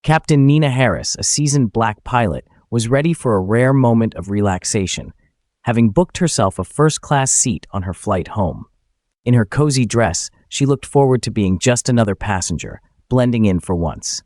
Captain Nina Harris, a seasoned black pilot, was ready for a rare moment of relaxation, having booked herself a first-class seat on her flight home. In her cozy dress, she looked forward to being just another passenger, blending in for once.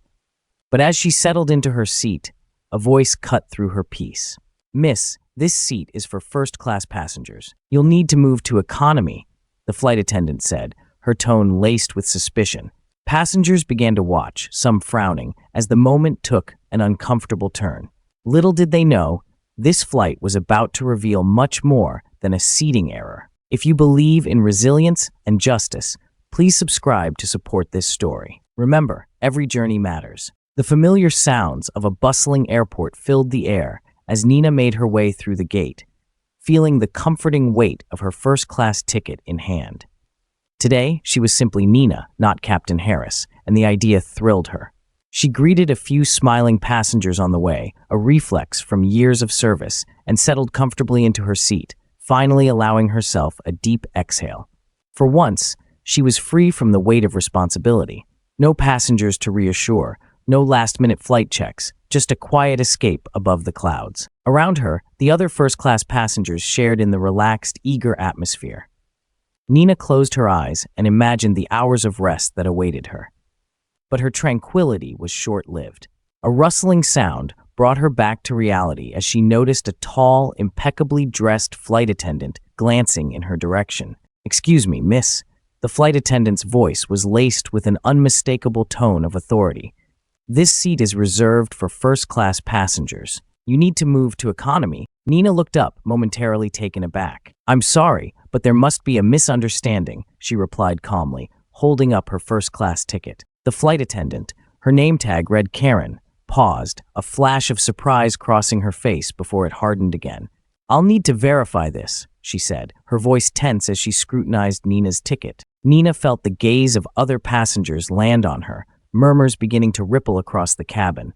But as she settled into her seat, a voice cut through her peace. "Miss, this seat is for first-class passengers. You'll need to move to economy," the flight attendant said, her tone laced with suspicion. Passengers began to watch, some frowning, as the moment took an uncomfortable turn. Little did they know, this flight was about to reveal much more than a seating error. If you believe in resilience and justice, please subscribe to support this story. Remember, every journey matters. The familiar sounds of a bustling airport filled the air as Nina made her way through the gate, feeling the comforting weight of her first-class ticket in hand. Today, she was simply Nina, not Captain Harris, and the idea thrilled her. She greeted a few smiling passengers on the way, a reflex from years of service, and settled comfortably into her seat, finally allowing herself a deep exhale. For once, she was free from the weight of responsibility. No passengers to reassure, no last-minute flight checks, just a quiet escape above the clouds. Around her, the other first-class passengers shared in the relaxed, eager atmosphere. Nina closed her eyes and imagined the hours of rest that awaited her. But her tranquility was short-lived. A rustling sound brought her back to reality as she noticed a tall, impeccably dressed flight attendant glancing in her direction. "Excuse me, miss." The flight attendant's voice was laced with an unmistakable tone of authority. "This seat is reserved for first-class passengers. You need to move to economy." Nina looked up, momentarily taken aback. "I'm sorry, but there must be a misunderstanding," she replied calmly, holding up her first-class ticket. The flight attendant, her name tag read Karen, paused, a flash of surprise crossing her face before it hardened again. "I'll need to verify this," she said, her voice tense as she scrutinized Nina's ticket. Nina felt the gaze of other passengers land on her, murmurs beginning to ripple across the cabin.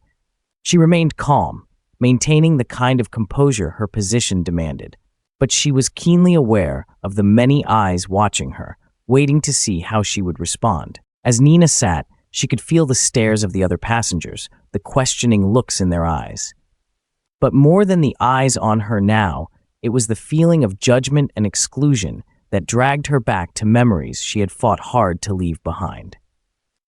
She remained calm, maintaining the kind of composure her position demanded. But she was keenly aware of the many eyes watching her, waiting to see how she would respond. As Nina sat, she could feel the stares of the other passengers, the questioning looks in their eyes. But more than the eyes on her now, it was the feeling of judgment and exclusion that dragged her back to memories she had fought hard to leave behind.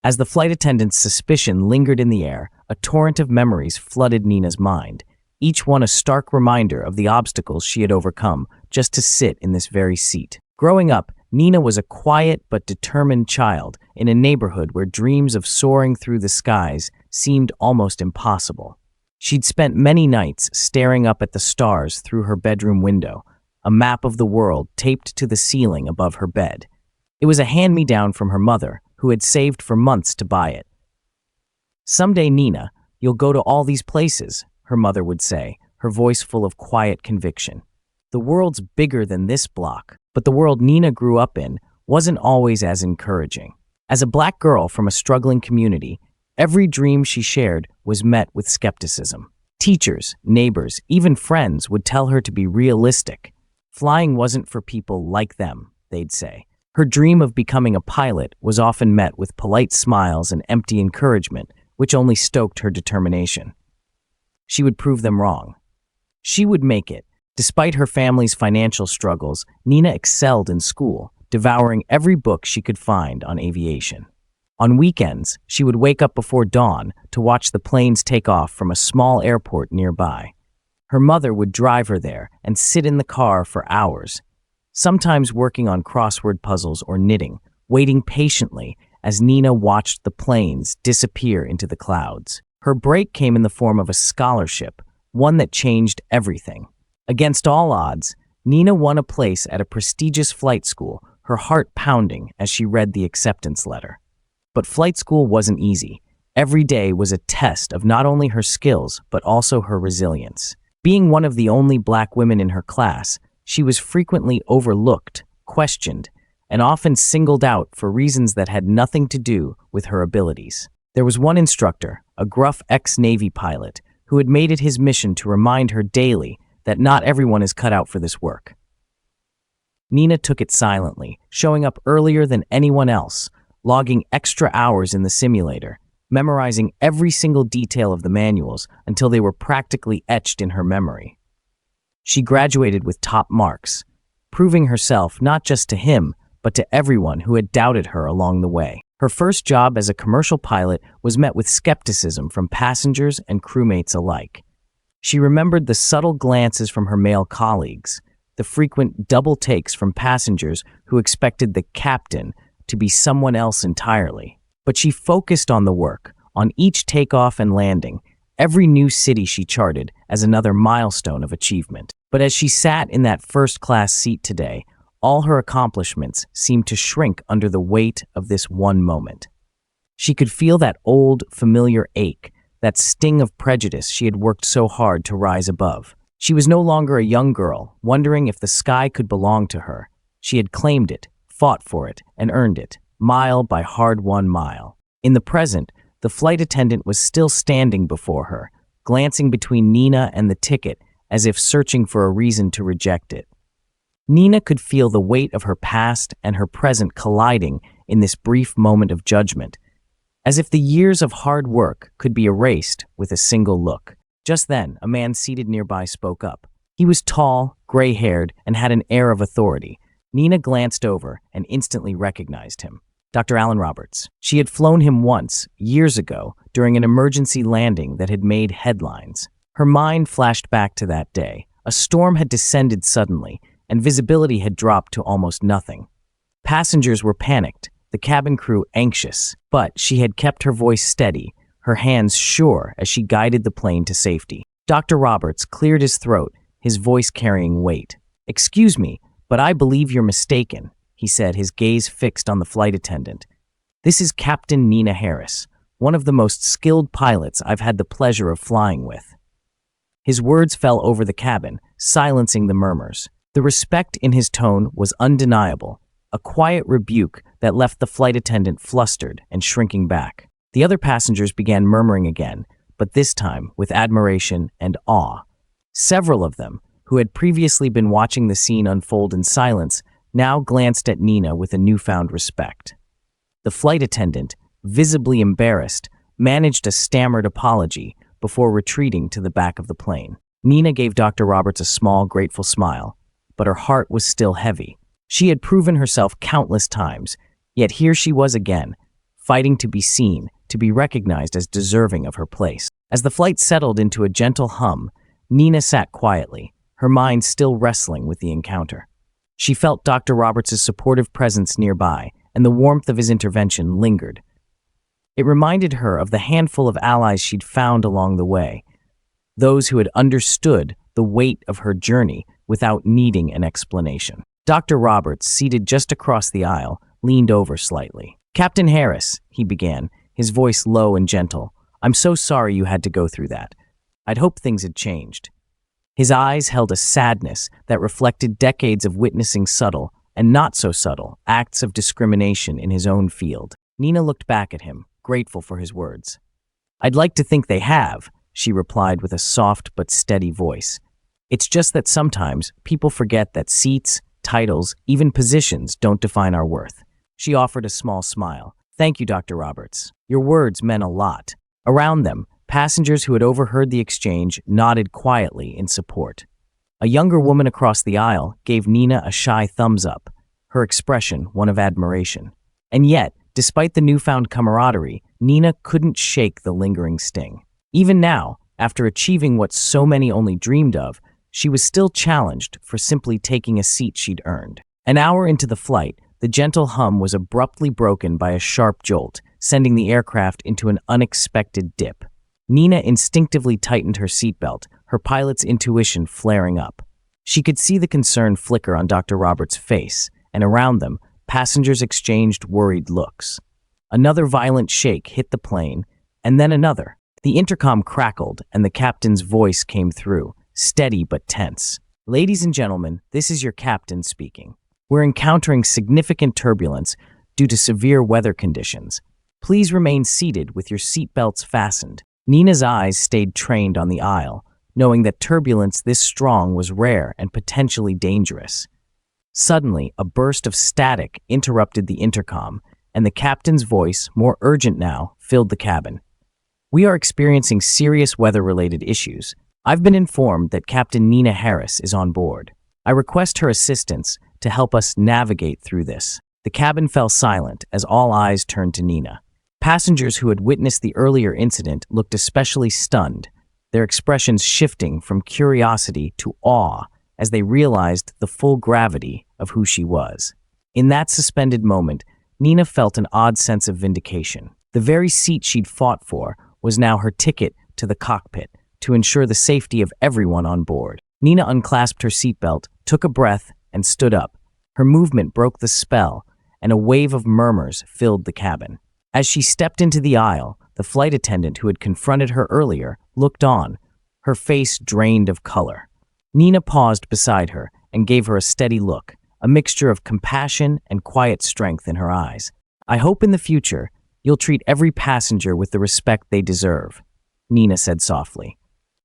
As the flight attendant's suspicion lingered in the air, a torrent of memories flooded Nina's mind, each one a stark reminder of the obstacles she had overcome just to sit in this very seat. Growing up, Nina was a quiet but determined child in a neighborhood where dreams of soaring through the skies seemed almost impossible. She'd spent many nights staring up at the stars through her bedroom window, a map of the world taped to the ceiling above her bed. It was a hand-me-down from her mother, who had saved for months to buy it. "Someday, Nina, you'll go to all these places," her mother would say, her voice full of quiet conviction. The world's bigger than this block, but the world Nina grew up in wasn't always as encouraging. As a black girl from a struggling community, every dream she shared was met with skepticism. Teachers, neighbors, even friends would tell her to be realistic. Flying wasn't for people like them, they'd say. Her dream of becoming a pilot was often met with polite smiles and empty encouragement, which only stoked her determination. She would prove them wrong. She would make it. Despite her family's financial struggles, Nina excelled in school, devouring every book she could find on aviation. On weekends, she would wake up before dawn to watch the planes take off from a small airport nearby. Her mother would drive her there and sit in the car for hours, sometimes working on crossword puzzles or knitting, waiting patiently as Nina watched the planes disappear into the clouds. Her break came in the form of a scholarship, one that changed everything. Against all odds, Nina won a place at a prestigious flight school, her heart pounding as she read the acceptance letter. But flight school wasn't easy. Every day was a test of not only her skills, but also her resilience. Being one of the only black women in her class, she was frequently overlooked, questioned, and often singled out for reasons that had nothing to do with her abilities. There was one instructor, a gruff ex-Navy pilot, who had made it his mission to remind her daily that not everyone is cut out for this work. Nina took it silently, showing up earlier than anyone else, logging extra hours in the simulator, memorizing every single detail of the manuals until they were practically etched in her memory. She graduated with top marks, proving herself not just to him, but to everyone who had doubted her along the way. Her first job as a commercial pilot was met with skepticism from passengers and crewmates alike. She remembered the subtle glances from her male colleagues, the frequent double takes from passengers who expected the captain to be someone else entirely. But she focused on the work, on each takeoff and landing, every new city she charted as another milestone of achievement. But as she sat in that first-class seat today, all her accomplishments seemed to shrink under the weight of this one moment. She could feel that old, familiar ache, that sting of prejudice she had worked so hard to rise above. She was no longer a young girl, wondering if the sky could belong to her. She had claimed it, fought for it, and earned it, mile by hard-won mile. In the present, the flight attendant was still standing before her, glancing between Nina and the ticket as if searching for a reason to reject it. Nina could feel the weight of her past and her present colliding in this brief moment of judgment, as if the years of hard work could be erased with a single look. Just then, a man seated nearby spoke up. He was tall, gray-haired, and had an air of authority. Nina glanced over and instantly recognized him. Dr. Alan Roberts. She had flown him once, years ago, during an emergency landing that had made headlines. Her mind flashed back to that day. A storm had descended suddenly, and visibility had dropped to almost nothing. Passengers were panicked, the cabin crew anxious, but she had kept her voice steady, her hands sure as she guided the plane to safety. Dr. Roberts cleared his throat, his voice carrying weight. "Excuse me, but I believe you're mistaken," he said, his gaze fixed on the flight attendant. "This is Captain Nina Harris, one of the most skilled pilots I've had the pleasure of flying with." His words fell over the cabin, silencing the murmurs. The respect in his tone was undeniable, a quiet rebuke that left the flight attendant flustered and shrinking back. The other passengers began murmuring again, but this time with admiration and awe. Several of them, who had previously been watching the scene unfold in silence, now glanced at Nina with a newfound respect. The flight attendant, visibly embarrassed, managed a stammered apology before retreating to the back of the plane. Nina gave Dr. Roberts a small, grateful smile, but her heart was still heavy. She had proven herself countless times, yet here she was again, fighting to be seen, to be recognized as deserving of her place. As the flight settled into a gentle hum, Nina sat quietly, her mind still wrestling with the encounter. She felt Dr. Roberts' supportive presence nearby, and the warmth of his intervention lingered. It reminded her of the handful of allies she'd found along the way, those who had understood the weight of her journey without needing an explanation. Dr. Roberts, seated just across the aisle, leaned over slightly. "Captain Harris," he began, his voice low and gentle, "I'm so sorry you had to go through that. I'd hoped things had changed." His eyes held a sadness that reflected decades of witnessing subtle, and not so subtle, acts of discrimination in his own field. Nina looked back at him, grateful for his words. "I'd like to think they have," she replied with a soft but steady voice. "It's just that sometimes people forget that seats, titles, even positions don't define our worth." She offered a small smile. "Thank you, Dr. Roberts. Your words meant a lot." Around them, passengers who had overheard the exchange nodded quietly in support. A younger woman across the aisle gave Nina a shy thumbs up, her expression one of admiration. And yet, despite the newfound camaraderie, Nina couldn't shake the lingering sting. Even now, after achieving what so many only dreamed of, she was still challenged for simply taking a seat she'd earned. An hour into the flight, the gentle hum was abruptly broken by a sharp jolt, sending the aircraft into an unexpected dip. Nina instinctively tightened her seatbelt, her pilot's intuition flaring up. She could see the concern flicker on Dr. Roberts' face, and around them, passengers exchanged worried looks. Another violent shake hit the plane, and then another. The intercom crackled, and the captain's voice came through, steady but tense. "Ladies and gentlemen, this is your captain speaking. We're encountering significant turbulence due to severe weather conditions. Please remain seated with your seatbelts fastened." Nina's eyes stayed trained on the aisle, knowing that turbulence this strong was rare and potentially dangerous. Suddenly, a burst of static interrupted the intercom, and the captain's voice, more urgent now, filled the cabin. "We are experiencing serious weather-related issues. I've been informed that Captain Nina Harris is on board. I request her assistance to help us navigate through this." The cabin fell silent as all eyes turned to Nina. Passengers who had witnessed the earlier incident looked especially stunned, their expressions shifting from curiosity to awe as they realized the full gravity of who she was. In that suspended moment, Nina felt an odd sense of vindication. The very seat she'd fought for was now her ticket to the cockpit to ensure the safety of everyone on board. Nina unclasped her seatbelt, took a breath, and stood up. Her movement broke the spell, and a wave of murmurs filled the cabin. As she stepped into the aisle, the flight attendant who had confronted her earlier looked on, her face drained of color. Nina paused beside her and gave her a steady look, a mixture of compassion and quiet strength in her eyes. "I hope in the future you'll treat every passenger with the respect they deserve," Nina said softly.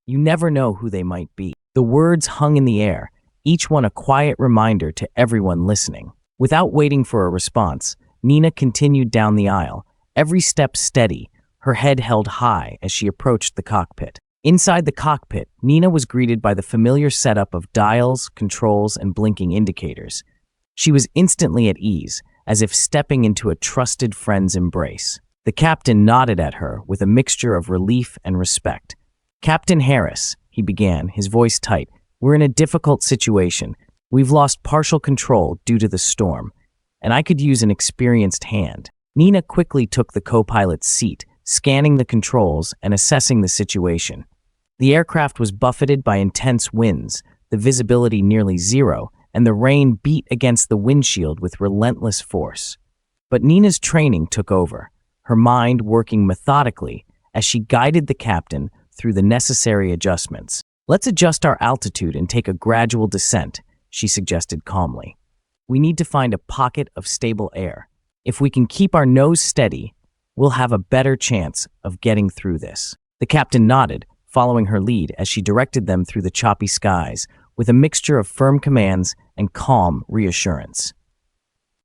"You never know who they might be." The words hung in the air, each one a quiet reminder to everyone listening. Without waiting for a response, Nina continued down the aisle, every step steady, her head held high as she approached the cockpit. Inside the cockpit, Nina was greeted by the familiar setup of dials, controls, and blinking indicators. She was instantly at ease, as if stepping into a trusted friend's embrace. The captain nodded at her with a mixture of relief and respect. "Captain Harris," he began, his voice tight, "we're in a difficult situation. We've lost partial control due to the storm, and I could use an experienced hand." Nina quickly took the co-pilot's seat, scanning the controls and assessing the situation. The aircraft was buffeted by intense winds, the visibility nearly zero, and the rain beat against the windshield with relentless force. But Nina's training took over, her mind working methodically as she guided the captain through the necessary adjustments. "Let's adjust our altitude and take a gradual descent," she suggested calmly. "We need to find a pocket of stable air. If we can keep our nose steady, we'll have a better chance of getting through this." The captain nodded, following her lead as she directed them through the choppy skies, with a mixture of firm commands and calm reassurance.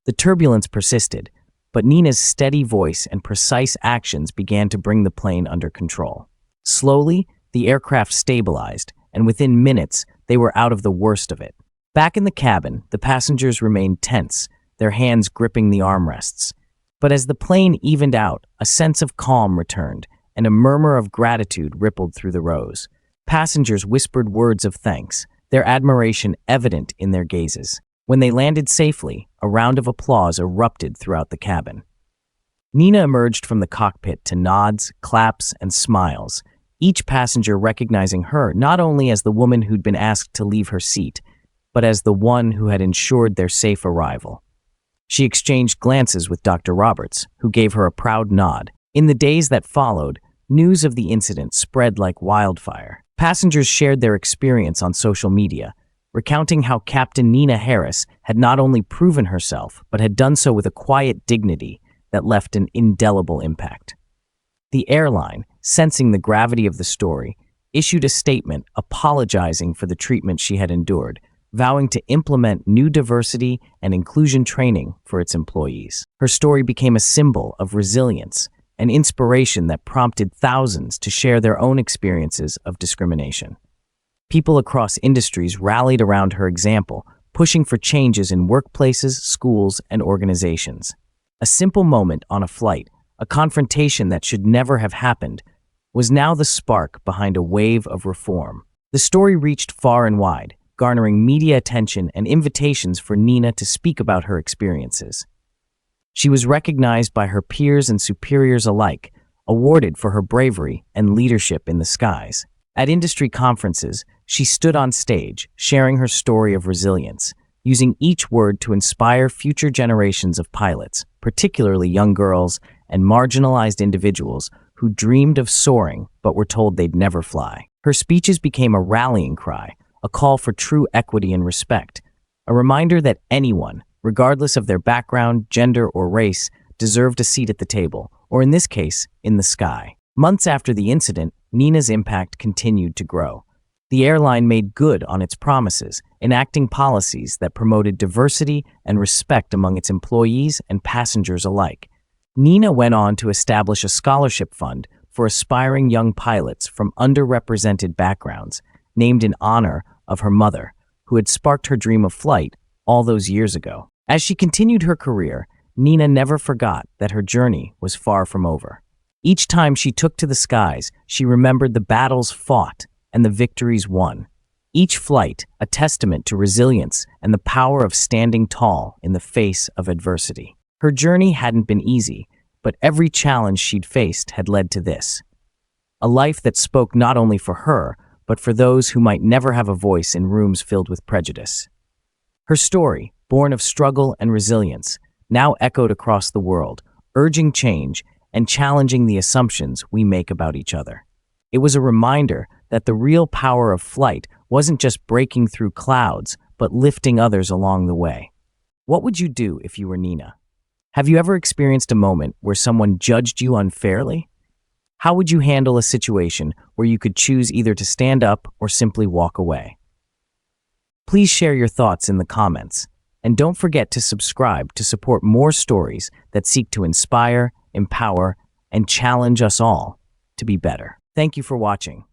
The turbulence persisted, but Nina's steady voice and precise actions began to bring the plane under control. Slowly, the aircraft stabilized, and within minutes, they were out of the worst of it. Back in the cabin, the passengers remained tense, their hands gripping the armrests. But as the plane evened out, a sense of calm returned, and a murmur of gratitude rippled through the rows. Passengers whispered words of thanks, their admiration evident in their gazes. When they landed safely, a round of applause erupted throughout the cabin. Nina emerged from the cockpit to nods, claps, and smiles, each passenger recognizing her not only as the woman who'd been asked to leave her seat, but as the one who had ensured their safe arrival. She exchanged glances with Dr. Roberts, who gave her a proud nod. In the days that followed, news of the incident spread like wildfire. Passengers shared their experience on social media, recounting how Captain Nina Harris had not only proven herself, but had done so with a quiet dignity that left an indelible impact. The airline, sensing the gravity of the story, issued a statement apologizing for the treatment she had endured, vowing to implement new diversity and inclusion training for its employees. Her story became a symbol of resilience, an inspiration that prompted thousands to share their own experiences of discrimination. People across industries rallied around her example, pushing for changes in workplaces, schools, and organizations. A simple moment on a flight, a confrontation that should never have happened, was now the spark behind a wave of reform. The story reached far and wide, garnering media attention and invitations for Nina to speak about her experiences. She was recognized by her peers and superiors alike, awarded for her bravery and leadership in the skies. At industry conferences, she stood on stage, sharing her story of resilience, using each word to inspire future generations of pilots, particularly young girls and marginalized individuals who dreamed of soaring but were told they'd never fly. Her speeches became a rallying cry, a call for true equity and respect, a reminder that anyone, regardless of their background, gender, or race, deserved a seat at the table, or in this case, in the sky. Months after the incident, Nina's impact continued to grow. The airline made good on its promises, enacting policies that promoted diversity and respect among its employees and passengers alike. Nina went on to establish a scholarship fund for aspiring young pilots from underrepresented backgrounds, named in honor of her mother, who had sparked her dream of flight all those years ago. As she continued her career, Nina never forgot that her journey was far from over. Each time she took to the skies, she remembered the battles fought and the victories won. Each flight a testament to resilience and the power of standing tall in the face of adversity. Her journey hadn't been easy, but every challenge she'd faced had led to this: a life that spoke not only for her, but for those who might never have a voice in rooms filled with prejudice. Her story, born of struggle and resilience, now echoed across the world, urging change and challenging the assumptions we make about each other. It was a reminder that the real power of flight wasn't just breaking through clouds, but lifting others along the way. What would you do if you were Nina? Have you ever experienced a moment where someone judged you unfairly? How would you handle a situation where you could choose either to stand up or simply walk away? Please share your thoughts in the comments, and don't forget to subscribe to support more stories that seek to inspire, empower, and challenge us all to be better. Thank you for watching.